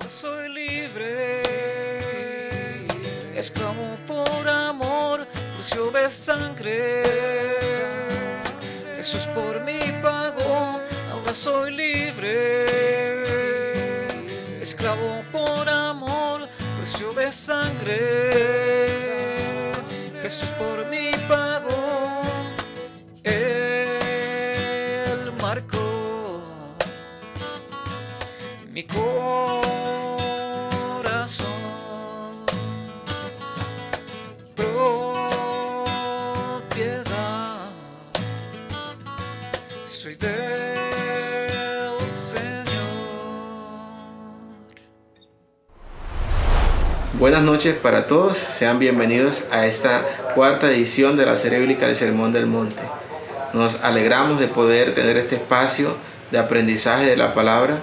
Soy libre, esclavo por amor, precio de sangre. Jesús por mí pagó, ahora soy libre. Esclavo por amor, precio de sangre. Jesús por mí pagó, Él marcó mi corazón. Propiedad, soy del Señor. Buenas noches para todos, sean bienvenidos a esta cuarta edición de la serie bíblica del Sermón del Monte. Nos alegramos de poder tener este espacio de aprendizaje de la palabra,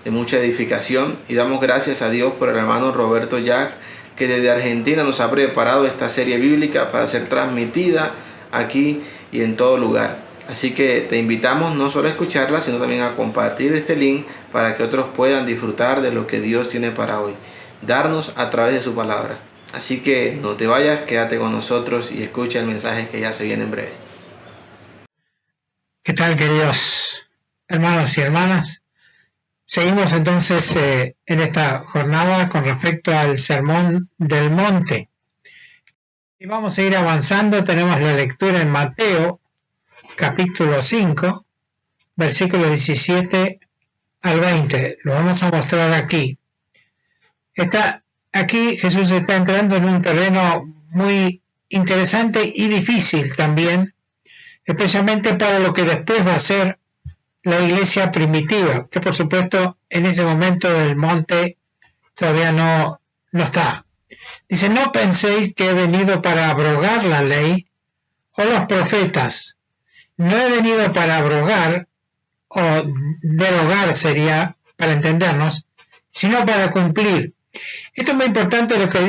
de mucha edificación, y damos gracias a Dios por el hermano Roberto Jack, que desde Argentina nos ha preparado esta serie bíblica para ser transmitida aquí y en todo lugar. Así que te invitamos no solo a escucharla, sino también a compartir este link para que otros puedan disfrutar de lo que Dios tiene para hoy, darnos a través de su palabra. Así que no te vayas, quédate con nosotros y escucha el mensaje que ya se viene en breve. ¿Qué tal, queridos hermanos y hermanas? Seguimos entonces en esta jornada con respecto al Sermón del Monte. Y vamos a ir avanzando. Tenemos la lectura en Mateo, capítulo 5, versículos 17 al 20. Lo vamos a mostrar aquí. Aquí Jesús está entrando en un terreno muy interesante y difícil también, especialmente para lo que después va a ser la iglesia primitiva, que por supuesto en ese momento del monte todavía no está. Dice: no penséis que he venido para abrogar la ley o los profetas. No he venido para abrogar, o derogar sería, para entendernos, sino para cumplir. Esto es muy importante lo que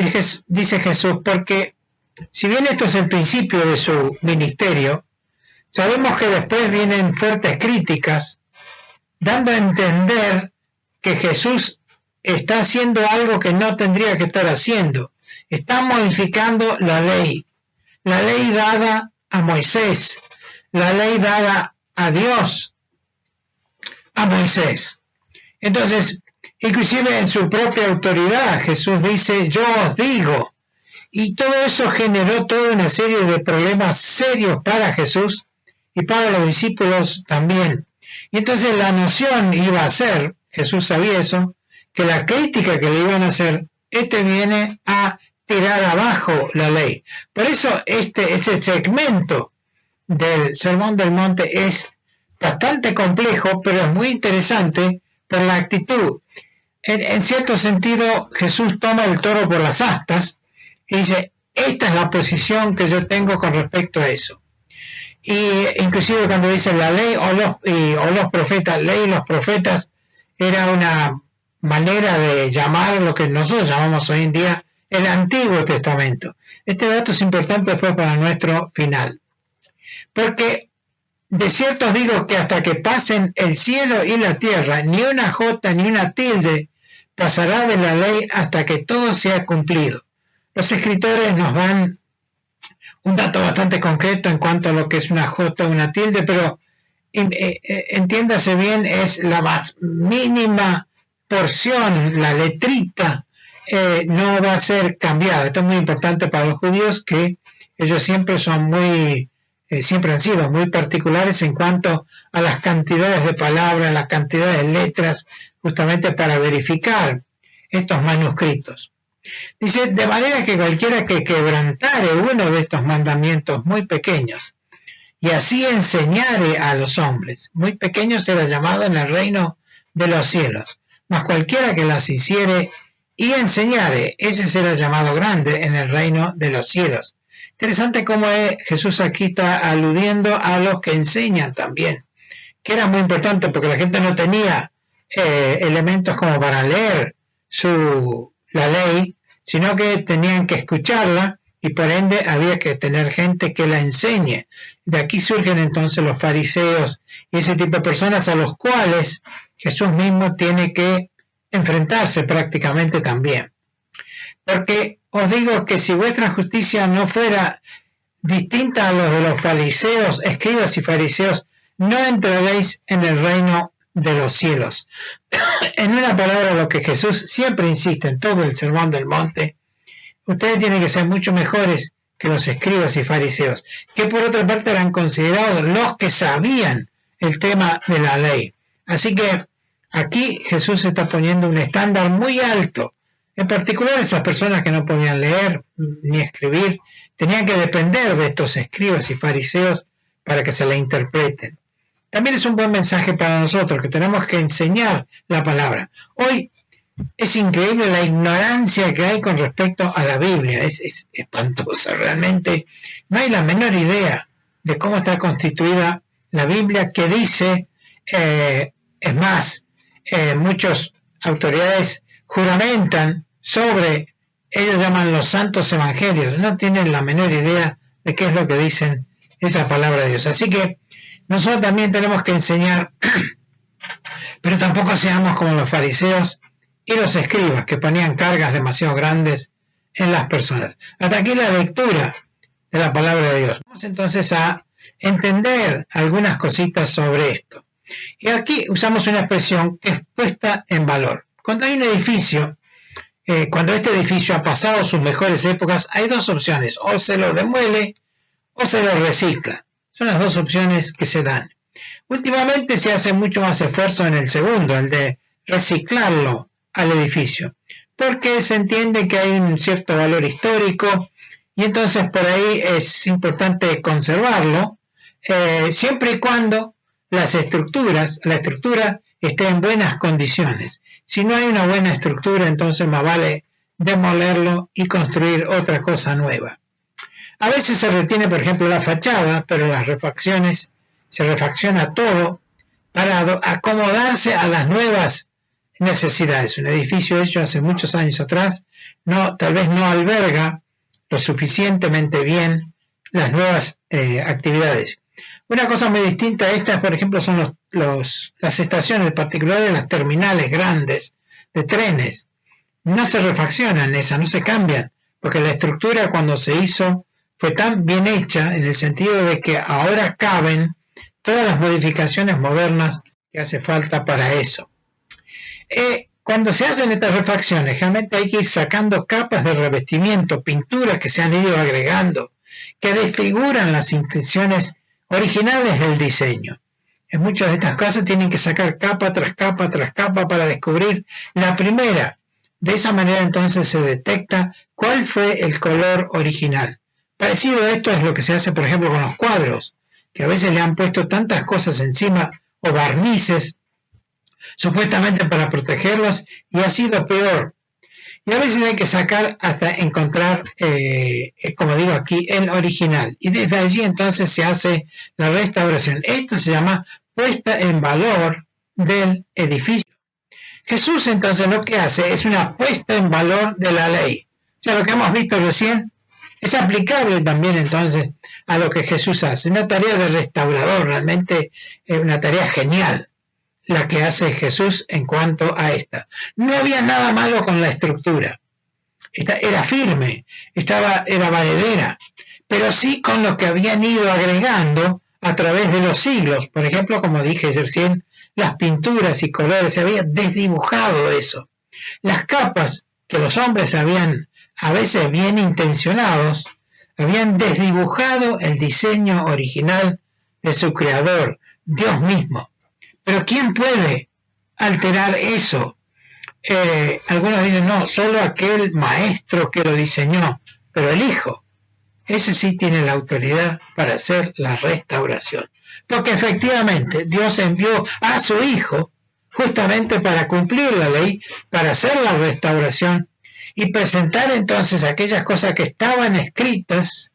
dice Jesús, porque si bien esto es el principio de su ministerio, sabemos que después vienen fuertes críticas, dando a entender que Jesús está haciendo algo que no tendría que estar haciendo. Está modificando la ley dada a Moisés, la ley dada a Dios, a Moisés. Entonces, inclusive en su propia autoridad, Jesús dice: yo os digo. Y todo eso generó toda una serie de problemas serios para Jesús y para los discípulos también. Y entonces la noción iba a ser, Jesús sabía eso, que la crítica que le iban a hacer, viene a tirar abajo la ley. Por eso ese segmento del Sermón del Monte es bastante complejo, pero es muy interesante por la actitud. En cierto sentido, Jesús toma el toro por las astas y dice: esta es la posición que yo tengo con respecto a eso. Y inclusive cuando dice la ley o los profetas, ley y los profetas, era una manera de llamar lo que nosotros llamamos hoy en día el Antiguo Testamento. Este dato es importante después para nuestro final. Porque de cierto os digo que hasta que pasen el cielo y la tierra, ni una jota ni una tilde pasará de la ley hasta que todo sea cumplido. Los escritores nos dan un dato bastante concreto en cuanto a lo que es una jota o una tilde, pero entiéndase bien, es la más mínima porción, la letrita, no va a ser cambiada. Esto es muy importante para los judíos, que ellos siempre han sido muy particulares en cuanto a las cantidades de palabras, las cantidades de letras, justamente para verificar estos manuscritos. Dice: de manera que cualquiera que quebrantare uno de estos mandamientos muy pequeños y así enseñare a los hombres, muy pequeño será llamado en el reino de los cielos, mas cualquiera que las hiciere y enseñare, ese será llamado grande en el reino de los cielos. Interesante cómo Jesús aquí está aludiendo a los que enseñan también, que era muy importante porque la gente no tenía elementos como para leer la ley, sino que tenían que escucharla y por ende había que tener gente que la enseñe. De aquí surgen entonces los fariseos y ese tipo de personas a los cuales Jesús mismo tiene que enfrentarse prácticamente también. Porque os digo que si vuestra justicia no fuera distinta a los de los fariseos, escribas y fariseos, no entraréis en el reino de los cielos. En una palabra, lo que Jesús siempre insiste en todo el Sermón del Monte, ustedes tienen que ser mucho mejores que los escribas y fariseos, que por otra parte eran considerados los que sabían el tema de la ley. Así que aquí Jesús está poniendo un estándar muy alto. En particular, esas personas que no podían leer ni escribir tenían que depender de estos escribas y fariseos para que se la interpreten. También es un buen mensaje para nosotros, que tenemos que enseñar la palabra. Hoy es increíble la ignorancia que hay con respecto a la Biblia. Es espantosa, realmente. No hay la menor idea de cómo está constituida la Biblia, que dice, es más, muchas autoridades juramentan sobre, ellos llaman los santos evangelios, no tienen la menor idea de qué es lo que dicen esa palabra de Dios. Así que nosotros también tenemos que enseñar, pero tampoco seamos como los fariseos y los escribas, que ponían cargas demasiado grandes en las personas. Hasta aquí la lectura de la palabra de Dios. Vamos entonces a entender algunas cositas sobre esto. Y aquí usamos una expresión que es puesta en valor. Cuando hay un edificio, cuando este edificio ha pasado sus mejores épocas, hay dos opciones: o se lo demuele o se lo recicla. Son las dos opciones que se dan. Últimamente se hace mucho más esfuerzo en el segundo, el de reciclarlo al edificio, porque se entiende que hay un cierto valor histórico y entonces por ahí es importante conservarlo, siempre y cuando la estructura esté en buenas condiciones. Si no hay una buena estructura, entonces más vale demolerlo y construir otra cosa nueva. A veces se retiene, por ejemplo, la fachada, pero las refacciones, se refacciona todo para acomodarse a las nuevas necesidades. Un edificio hecho hace muchos años atrás tal vez no alberga lo suficientemente bien las nuevas actividades. Una cosa muy distinta a esta, por ejemplo, son las estaciones, en particular de las terminales grandes de trenes. No se refaccionan esas, no se cambian, porque la estructura cuando se hizo fue tan bien hecha en el sentido de que ahora caben todas las modificaciones modernas que hace falta para eso. Cuando se hacen estas refacciones, realmente hay que ir sacando capas de revestimiento, pinturas que se han ido agregando, que desfiguran las intenciones originales del diseño. En muchas de estas casas tienen que sacar capa tras capa tras capa para descubrir la primera. De esa manera entonces se detecta cuál fue el color original. Parecido a esto es lo que se hace, por ejemplo, con los cuadros, que a veces le han puesto tantas cosas encima o barnices, supuestamente para protegerlos, y ha sido peor. Y a veces hay que sacar hasta encontrar, como digo aquí, el original. Y desde allí entonces se hace la restauración. Esto se llama puesta en valor del edificio. Jesús entonces lo que hace es una puesta en valor de la ley. O sea, lo que hemos visto recién es aplicable también entonces a lo que Jesús hace. Una tarea de restaurador, realmente una tarea genial la que hace Jesús en cuanto a esta. No había nada malo con la estructura. Era firme, era valedera, pero sí con lo que habían ido agregando a través de los siglos. Por ejemplo, como dije recién, las pinturas y colores, se había desdibujado eso. Las capas que los hombres habían, a veces bien intencionados, habían desdibujado el diseño original de su creador, Dios mismo. Pero ¿quién puede alterar eso? Algunos dicen, no, solo aquel maestro que lo diseñó, pero el Hijo, ese sí tiene la autoridad para hacer la restauración. Porque efectivamente Dios envió a su Hijo justamente para cumplir la ley, para hacer la restauración y presentar entonces aquellas cosas que estaban escritas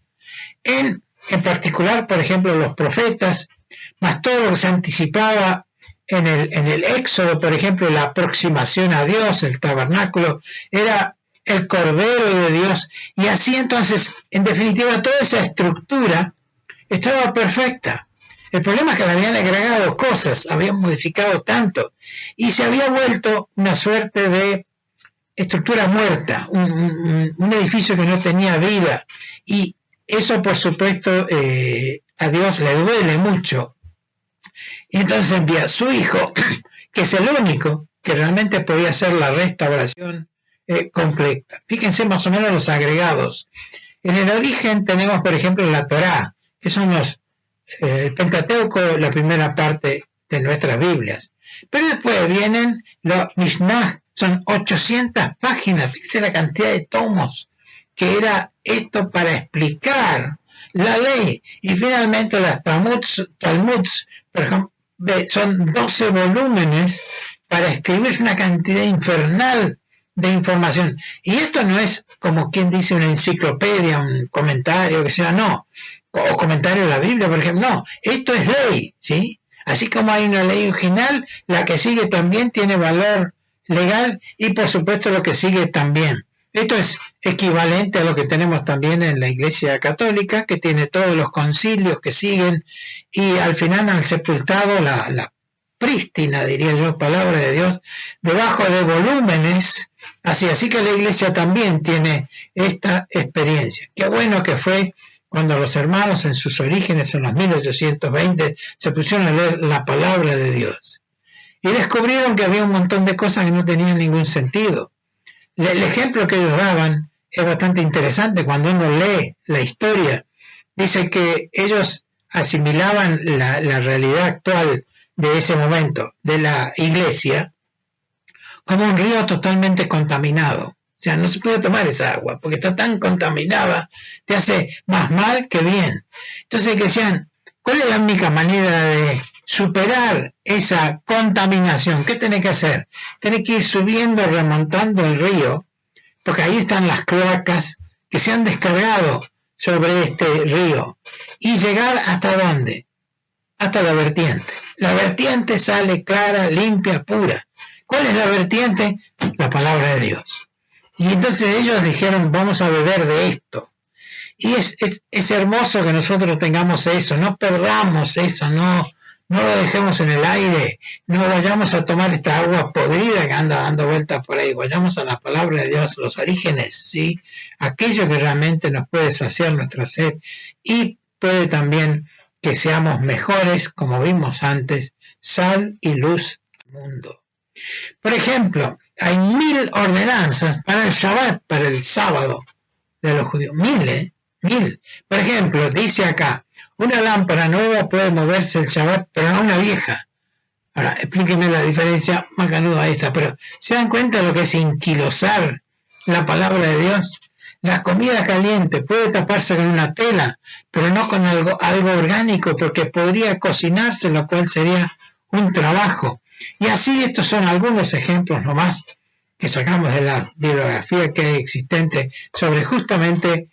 en particular, por ejemplo, los profetas, más todo lo que se anticipaba en el Éxodo, por ejemplo, la aproximación a Dios, el tabernáculo, era el Cordero de Dios, y así entonces, en definitiva, toda esa estructura estaba perfecta. El problema es que le habían agregado cosas, habían modificado tanto y se había vuelto una suerte de estructura muerta, un edificio que no tenía vida, y eso por supuesto a Dios le duele mucho, y entonces envía a su hijo, que es el único que realmente podía hacer la restauración completa. Fíjense más o menos los agregados. En el origen tenemos, por ejemplo, la Torá, que son el Pentateuco, la primera parte de nuestras Biblias. Pero después vienen los Mishnah, son 800 páginas, fíjense la cantidad de tomos que era esto para explicar la ley. Y finalmente las Talmuds, por ejemplo, son 12 volúmenes para escribir una cantidad infernal de información. Y esto no es como quien dice una enciclopedia, un comentario, que sea, no, o comentario de la Biblia, por ejemplo, no, esto es ley, ¿sí? Así como hay una ley original, la que sigue también tiene valor legal y por supuesto lo que sigue también. Esto es equivalente a lo que tenemos también en la Iglesia Católica, que tiene todos los concilios que siguen y al final han sepultado la prístina, diría yo, palabra de Dios, debajo de volúmenes. Así que la Iglesia también tiene esta experiencia. Qué bueno que fue cuando los hermanos en sus orígenes, en los 1820, se pusieron a leer la palabra de Dios. Y descubrieron que había un montón de cosas que no tenían ningún sentido. El ejemplo que ellos daban es bastante interesante cuando uno lee la historia. Dice que ellos asimilaban la realidad actual de ese momento, de la iglesia, como un río totalmente contaminado. O sea, no se puede tomar esa agua porque está tan contaminada, te hace más mal que bien. Entonces decían, ¿cuál es la única manera de superar esa contaminación? ¿Qué tenés que hacer? Tenés que ir subiendo, remontando el río, porque ahí están las cloacas que se han descargado sobre este río, y llegar hasta ¿dónde? Hasta la vertiente. La vertiente sale clara, limpia, pura. ¿Cuál es la vertiente? La palabra de Dios. Y entonces ellos dijeron, vamos a beber de esto. Y es hermoso que nosotros tengamos eso, no perdamos eso, no lo dejemos en el aire, no vayamos a tomar esta agua podrida que anda dando vueltas por ahí, vayamos a la palabra de Dios, los orígenes, ¿sí? Aquello que realmente nos puede saciar nuestra sed y puede también que seamos mejores, como vimos antes, sal y luz del mundo. Por ejemplo, hay 1000 ordenanzas para el Shabbat, para el sábado de los judíos. 1000. Por ejemplo, dice acá, una lámpara nueva puede moverse el Shabbat, pero no una vieja. Ahora, explíquenme la diferencia más canuda a esta, pero ¿se dan cuenta de lo que es inquilosar la palabra de Dios? La comida caliente puede taparse con una tela, pero no con algo orgánico, porque podría cocinarse, lo cual sería un trabajo. Y así estos son algunos ejemplos nomás que sacamos de la bibliografía que hay existente sobre justamente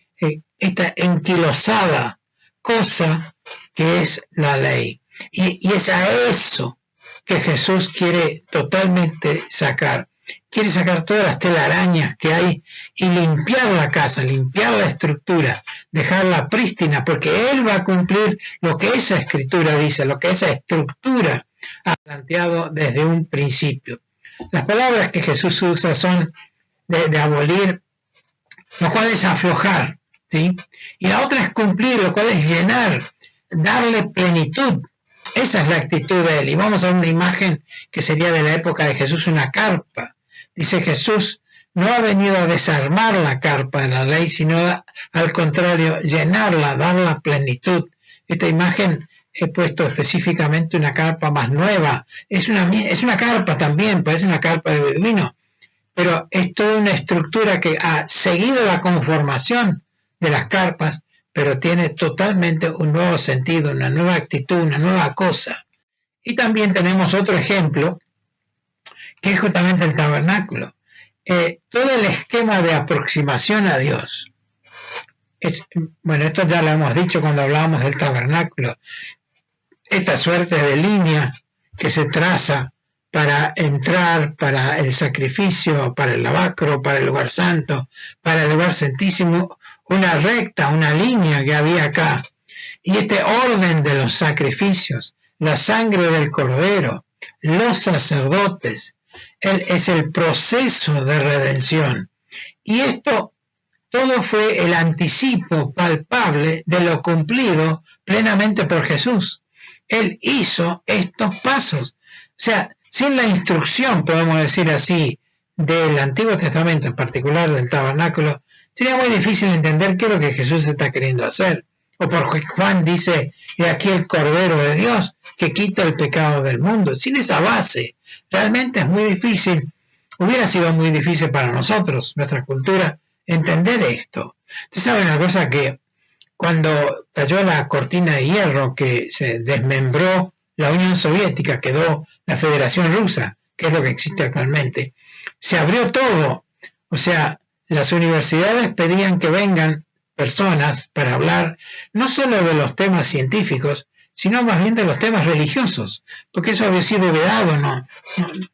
esta enquilosada cosa que es la ley. Y es a eso que Jesús quiere totalmente sacar. Quiere sacar todas las telarañas que hay y limpiar la casa, limpiar la estructura, dejarla prístina, porque Él va a cumplir lo que esa escritura dice, lo que esa estructura ha planteado desde un principio. Las palabras que Jesús usa son de abolir, lo cual es aflojar, ¿sí? Y la otra es cumplir, lo cual es llenar, darle plenitud. Esa es la actitud de Él. Y vamos a una imagen que sería de la época de Jesús, una carpa. Dice Jesús, no ha venido a desarmar la carpa en la ley, sino al contrario, llenarla, darla plenitud. Esta imagen he puesto específicamente una carpa más nueva. Es una carpa también, parece una carpa de beduino, pero es toda una estructura que ha seguido la conformación de las carpas, pero tiene totalmente un nuevo sentido, una nueva actitud, una nueva cosa. Y también tenemos otro ejemplo, que es justamente el tabernáculo. Todo el esquema de aproximación a Dios. Bueno, esto ya lo hemos dicho cuando hablábamos del tabernáculo. Esta suerte de línea que se traza para entrar, para el sacrificio, para el lavacro, para el lugar santo, para el lugar santísimo, una recta, una línea que había acá. Y este orden de los sacrificios, la sangre del cordero, los sacerdotes, es el proceso de redención. Y esto todo fue el anticipo palpable de lo cumplido plenamente por Jesús. Él hizo estos pasos. O sea, sin la instrucción, podemos decir así, del Antiguo Testamento, en particular del tabernáculo, sería muy difícil entender qué es lo que Jesús está queriendo hacer. O por Juan dice, he aquí el Cordero de Dios que quita el pecado del mundo. Sin esa base, realmente es muy difícil, hubiera sido muy difícil para nosotros, nuestra cultura, entender esto. Ustedes saben una cosa, que cuando cayó la cortina de hierro, que se desmembró la Unión Soviética, quedó la Federación Rusa, que es lo que existe actualmente, se abrió todo. O sea, las universidades pedían que vengan personas para hablar no solo de los temas científicos, sino más bien de los temas religiosos, porque eso había sido vedado,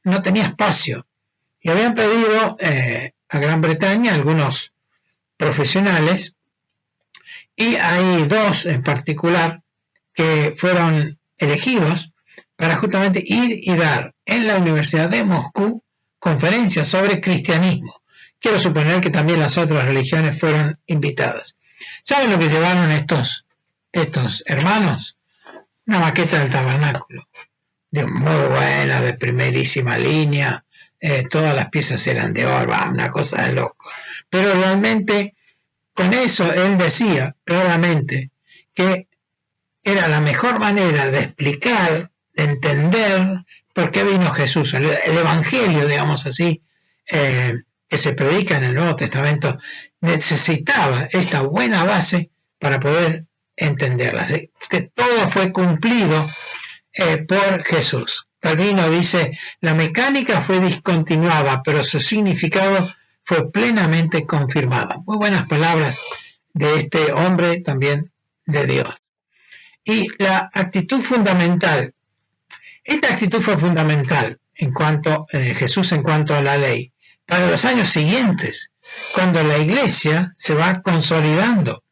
no tenía espacio. Y habían pedido a Gran Bretaña algunos profesionales, y hay dos en particular que fueron elegidos para justamente ir y dar en la Universidad de Moscú conferencias sobre cristianismo. Quiero suponer que también las otras religiones fueron invitadas. ¿Saben lo que llevaron estos hermanos? Una maqueta del tabernáculo, de muy buena, de primerísima línea, todas las piezas eran de oro, una cosa de loco. Pero realmente, con eso él decía claramente que era la mejor manera de explicar, de entender por qué vino Jesús. El evangelio, digamos así, que se predica en el Nuevo Testamento, necesitaba esta buena base para poder entenderla, que todo fue cumplido por Jesús. Calvino dice, la mecánica fue discontinuada, pero su significado fue plenamente confirmada. Muy buenas palabras de este hombre también de Dios. Y la actitud fundamental, esta actitud fue fundamental en cuanto Jesús en cuanto a la ley, para los años siguientes, cuando la iglesia se va consolidando.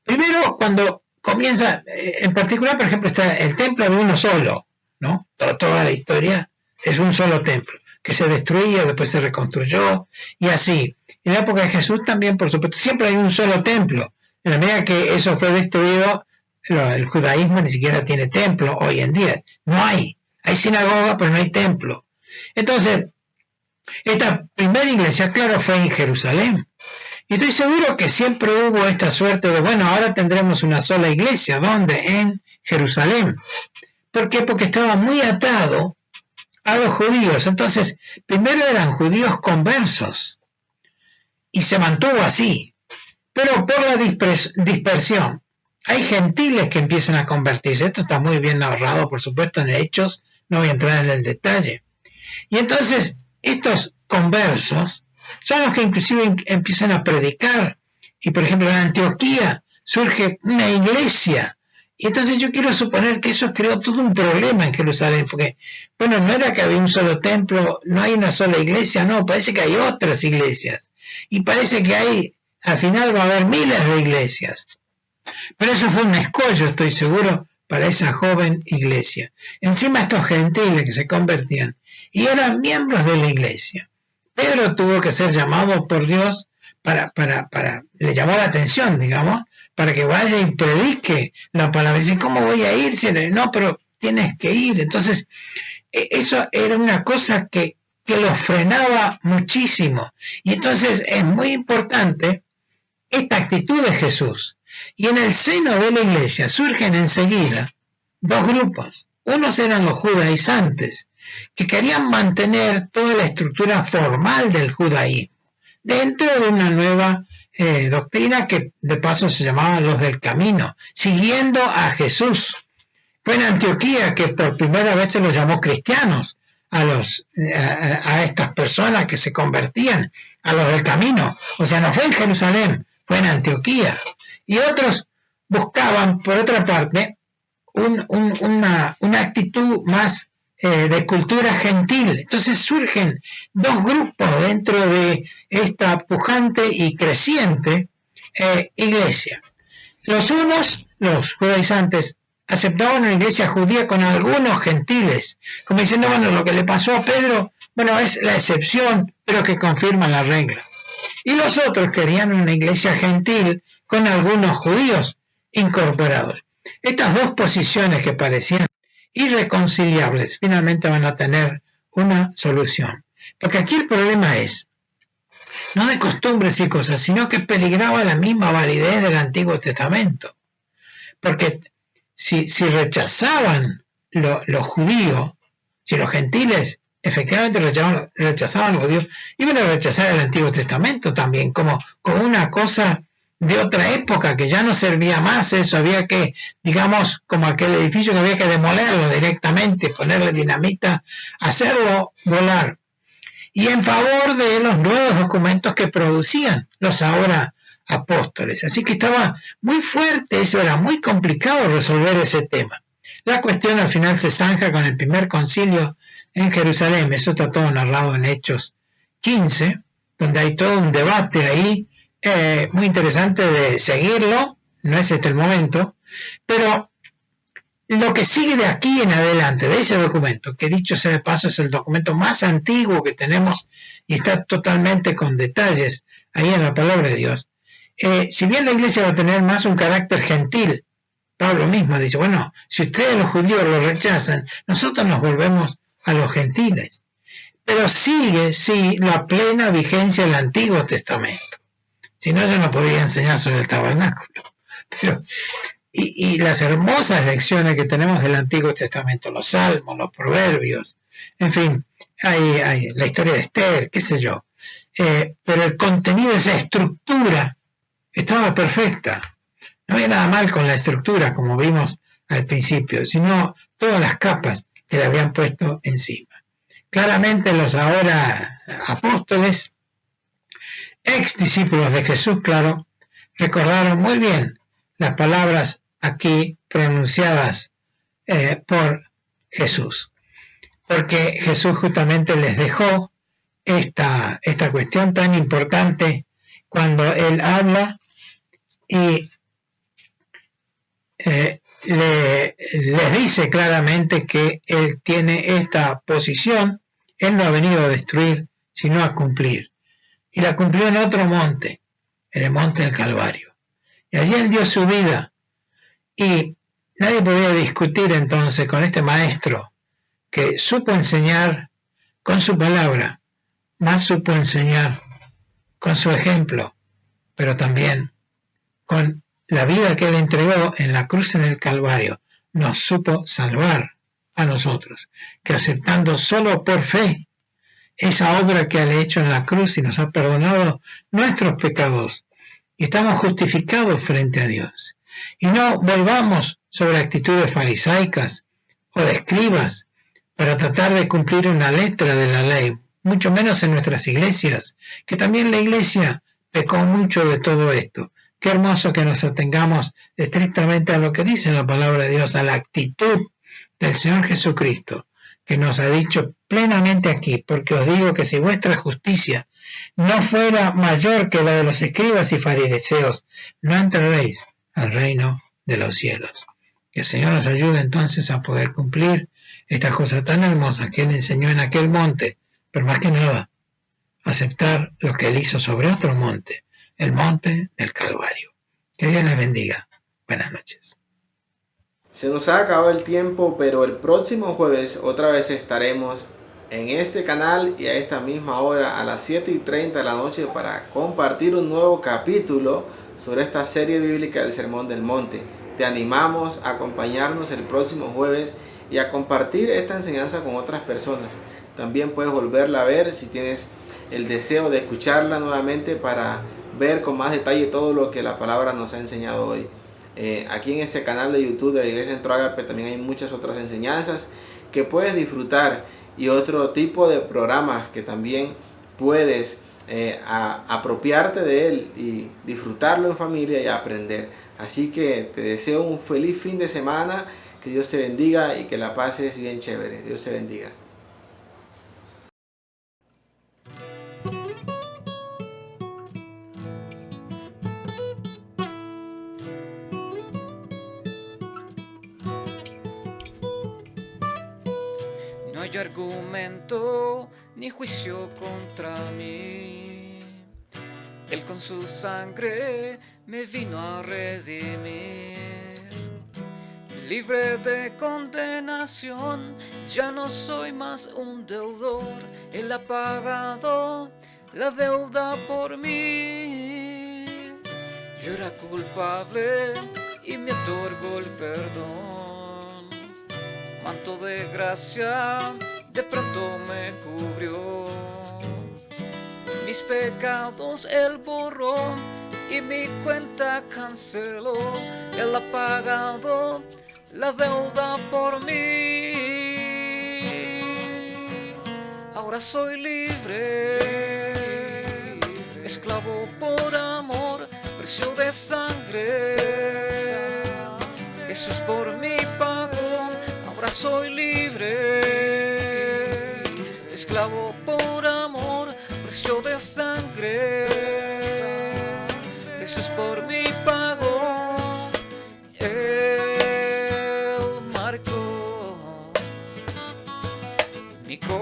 Primero, cuando comienza, en particular, por ejemplo, está el templo de uno solo, ¿no? Toda la historia es un solo templo, que se destruía, después se reconstruyó, y así. En la época de Jesús también, por supuesto, siempre hay un solo templo. En la medida que eso fue destruido, el judaísmo ni siquiera tiene templo hoy en día. No hay. Hay sinagoga, pero no hay templo. Entonces, esta primera iglesia, claro, fue en Jerusalén. Y estoy seguro que siempre hubo esta suerte de, bueno, ahora tendremos una sola iglesia. ¿Dónde? En Jerusalén. ¿Por qué? Porque estaba muy atado a los judíos. Entonces, primero eran judíos conversos. Y se mantuvo así. Pero por la dispersión, hay gentiles que empiezan a convertirse. Esto está muy bien narrado, por supuesto, en Hechos. No voy a entrar en el detalle. Y entonces, estos conversos son los que inclusive empiezan a predicar. Y por ejemplo, en Antioquía surge una iglesia. Y entonces yo quiero suponer que eso creó todo un problema en Jerusalén. Porque, bueno, no era que había un solo templo, no hay una sola iglesia, no, parece que hay otras iglesias. Y parece que al final va a haber miles de iglesias. Pero eso fue un escollo, estoy seguro, para esa joven iglesia. Encima estos gentiles que se convertían y eran miembros de la iglesia. Pedro tuvo que ser llamado por Dios le llamó la atención, digamos, para que vaya y predique la palabra. Dice, ¿cómo voy a ir? No, pero tienes que ir. Entonces, eso era una cosa que los frenaba muchísimo. Y entonces es muy importante esta actitud de Jesús. Y en el seno de la iglesia surgen enseguida dos grupos. Unos eran los judaizantes, que querían mantener toda la estructura formal del judaísmo, dentro de una nueva doctrina que de paso se llamaba los del camino, siguiendo a Jesús. Fue en Antioquía que por primera vez se los llamó cristianos a estas personas que se convertían, a los del camino. O sea, no fue en Jerusalén, fue en Antioquía. Y otros buscaban, por otra parte, una actitud más de cultura gentil. Entonces surgen dos grupos dentro de esta pujante y creciente iglesia. Los unos, los judaizantes, aceptaban una iglesia judía con algunos gentiles, como diciendo, bueno, lo que le pasó a Pedro, bueno, es la excepción, pero que confirma la regla. Y los otros querían una iglesia gentil con algunos judíos incorporados. Estas dos posiciones que parecían irreconciliables finalmente van a tener una solución. Porque aquí el problema es, no de costumbres y cosas, sino que peligraba la misma validez del Antiguo Testamento. Porque si rechazaban los judíos, si los gentiles efectivamente rechazaban a los judíos, iban a rechazar el Antiguo Testamento también, como una cosa de otra época, que ya no servía más eso, había que, digamos, como aquel edificio que había que demolerlo directamente, ponerle dinamita, hacerlo volar. Y en favor de los nuevos documentos que producían los ahora apóstoles. Así que estaba muy fuerte, eso era muy complicado resolver ese tema. La cuestión al final se zanja con el primer concilio en Jerusalén, eso está todo narrado en Hechos 15, donde hay todo un debate ahí, muy interesante de seguirlo, no es este el momento, pero lo que sigue de aquí en adelante, de ese documento, que dicho sea de paso es el documento más antiguo que tenemos y está totalmente con detalles ahí en la palabra de Dios, si bien la iglesia va a tener más un carácter gentil, Pablo mismo dice, bueno, si ustedes los judíos lo rechazan, nosotros nos volvemos a los gentiles. Pero sigue, sí, la plena vigencia del Antiguo Testamento. Si no, yo no podría enseñar sobre el tabernáculo. Pero, y las hermosas lecciones que tenemos del Antiguo Testamento, los salmos, los proverbios, en fin, hay la historia de Esther, qué sé yo. Pero el contenido, esa estructura, estaba perfecta. No había nada mal con la estructura, como vimos al principio, sino todas las capas que le habían puesto encima. Claramente los ahora apóstoles, ex discípulos de Jesús, claro, recordaron muy bien las palabras aquí pronunciadas por Jesús, porque Jesús justamente les dejó esta cuestión tan importante cuando él habla y les dice claramente que él tiene esta posición, él no ha venido a destruir, sino a cumplir. Y la cumplió en otro monte, en el monte del Calvario. Y allí él dio su vida. Y nadie podía discutir entonces con este maestro que supo enseñar con su palabra, más supo enseñar con su ejemplo, pero también con la vida que él entregó en la cruz en el Calvario, nos supo salvar a nosotros, que aceptando solo por fe esa obra que él ha hecho en la cruz y nos ha perdonado nuestros pecados, y estamos justificados frente a Dios. Y no volvamos sobre actitudes farisaicas o de escribas para tratar de cumplir una letra de la ley, mucho menos en nuestras iglesias, que también la iglesia pecó mucho de todo esto. Qué hermoso que nos atengamos estrictamente a lo que dice la palabra de Dios, a la actitud del Señor Jesucristo, que nos ha dicho plenamente aquí, porque os digo que si vuestra justicia no fuera mayor que la de los escribas y fariseos, no entraréis al reino de los cielos. Que el Señor nos ayude entonces a poder cumplir esta cosa tan hermosa que Él enseñó en aquel monte, pero más que nada, aceptar lo que Él hizo sobre otro monte, el monte del Calvario. Que Dios les bendiga. Buenas noches. Se nos ha acabado el tiempo, pero el próximo jueves otra vez estaremos en este canal y a esta misma hora a las 7:30 de la noche para compartir un nuevo capítulo sobre esta serie bíblica del Sermón del Monte. Te animamos a acompañarnos el próximo jueves y a compartir esta enseñanza con otras personas. También puedes volverla a ver si tienes el deseo de escucharla nuevamente para ver con más detalle todo lo que la palabra nos ha enseñado hoy. Aquí en este canal de YouTube de la Iglesia Centro Ágape también hay muchas otras enseñanzas que puedes disfrutar y otro tipo de programas que también puedes apropiarte de él y disfrutarlo en familia y aprender. Así que te deseo un feliz fin de semana, que Dios te bendiga y que la pases bien chévere. Dios te bendiga. hay argumento ni juicio contra mí. Él con su sangre me vino a redimir. Libre de condenación, ya no soy más un deudor. Él ha pagado la deuda por mí. Yo era culpable y me otorgó el perdón. Manto de gracia de pronto me cubrió. Mis pecados Él borró y mi cuenta canceló. Él ha pagado la deuda por mí. Ahora soy libre, esclavo por amor, precio de sangre. Jesús por mí pagó. Ahora soy libre, esclavo por amor, precio de sangre. Jesús por mí pagó. Él marcó mi corazón,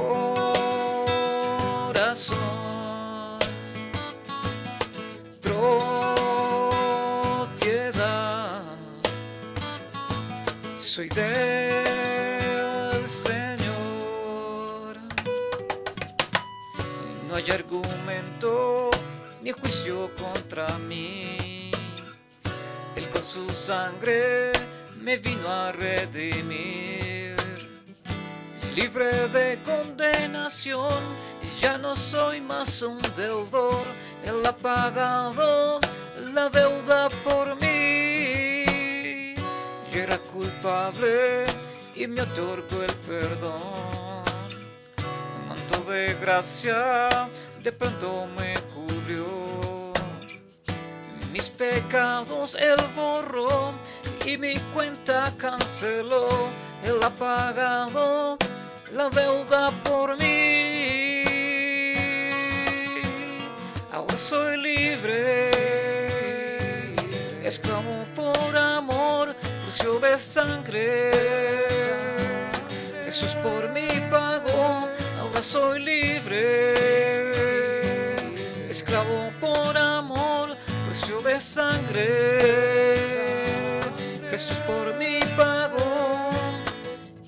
propiedad soy del Señor. No hay argumento ni juicio contra mí. Él con su sangre me vino a redimir. Libre de condenación, ya no soy más un deudor. Él ha pagado la deuda por mí. Yo era culpable y me otorgó el perdón. Un manto de gracia de pronto me cubrió. Mis pecados Él borró y mi cuenta canceló. Él ha pagado la deuda por mí. Ahora soy libre, esclavo por amor, precio de sangre. Jesús por mí pagó. Ahora soy libre, esclavo por amor, precio de sangre. Jesús por mí pagó.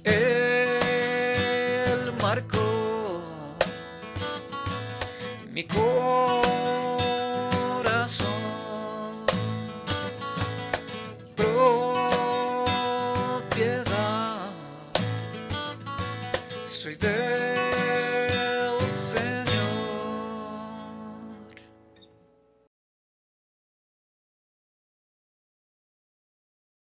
Él marcó mi corazón.